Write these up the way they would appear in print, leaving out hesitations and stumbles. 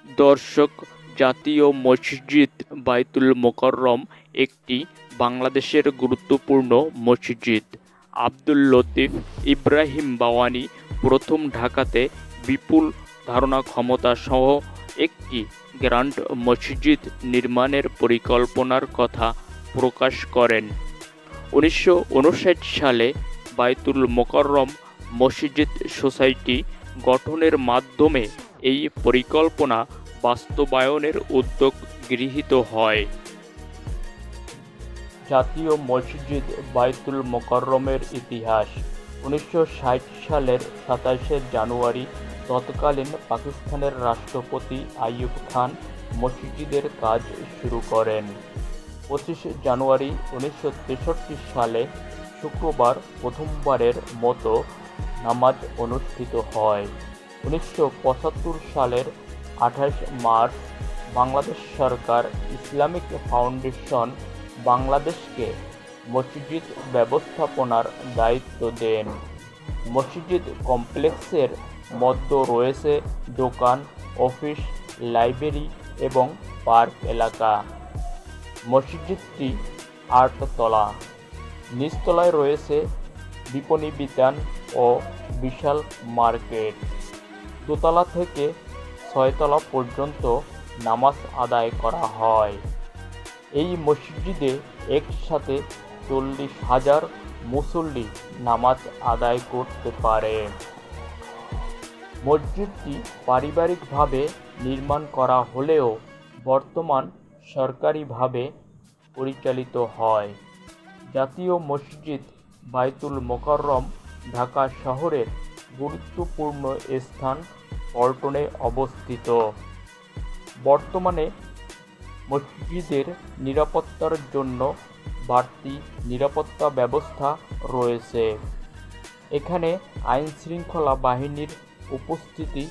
দর্শক, জাতীয় মসজিদ বায়তুল মোকাররম একটি বাংলাদেশের গুরুত্বপূর্ণ মসজিদ। আব্দুল লতিফ ইব্রাহিম বাওয়ানী প্রথম ঢাকাতে বিপুল ধারণা ক্ষমতা সহ একটি গ্র্যান্ড মসজিদ নির্মাণের পরিকল্পনার কথা প্রকাশ করেন। 1959 সালে বায়তুল মোকাররম মসজিদ সোসাইটি গঠনের মাধ্যমে এই পরিকল্পনা বাস্তবায়নের উদ্যোগ গৃহীত হয়। জাতীয় মসজিদ বায়তুল মোকাররমের ইতিহাস। 1960 সালের 27শে জানুয়ারি তৎকালীন পাকিস্তানের রাষ্ট্রপতি আইয়ুব খান মসজিদের কাজ শুরু করেন। 25 জানুয়ারি 1963 সালে শুক্রবার প্রথমবারের মতো নামাজ অনুষ্ঠিত হয়। 1975 সালের 28 মার্চ বাংলাদেশ সরকার ইসলামিক ফাউন্ডেশন বাংলাদেশকে মসজিদ ব্যবস্থাপনার দায়িত্ব দেন। মসজিদ কমপ্লেক্সের মধ্যে রয়েছে দোকান, অফিস, লাইব্রেরি এবং পার্ক এলাকা। মসজিদটি 8 তলা। নিচতলায় রয়েছে বিপণী বিতান ও বিশাল মার্কেট। দোতলা থেকে 6 তলা পর্যন্ত নামাজ আদায় করা হয়। এই মসজিদে একসাথে 40,000 মুসল্লি নামাজ আদায় করতে পারে। মসজিদটি পারিবারিকভাবে নির্মাণ করা হলেও বর্তমান সরকারিভাবে পরিচালিত হয়। জাতীয় মসজিদ বায়তুল মোকাররম ঢাকা শহরের গুরুত্বপূর্ণ স্থান পল্টনে অবস্থিত। বর্তমানে মসজিদের নিরাপত্তার জন্য বাড়তি নিরাপত্তা ব্যবস্থা রয়েছে। এখানে আইনশৃঙ্খলা বাহিনীর উপস্থিতি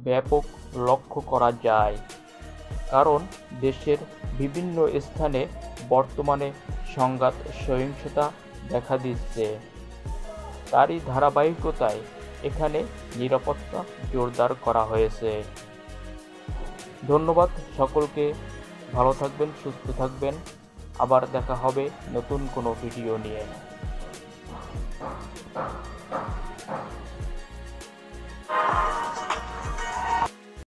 ব্যাপক লক্ষ্য করা যায়, কারণ দেশের বিভিন্ন স্থানে বর্তমানে সংঘাত সহিংসতা দেখা দিচ্ছে। তারই ধারাবাহিকতায় এখানে নিরাপত্তা জোরদার করা হয়েছে। ধন্যবাদ সকলকে। ভালো থাকবেন, সুস্থ থাকবেন। আবার দেখা হবে নতুন কোনো ভিডিও নিয়ে।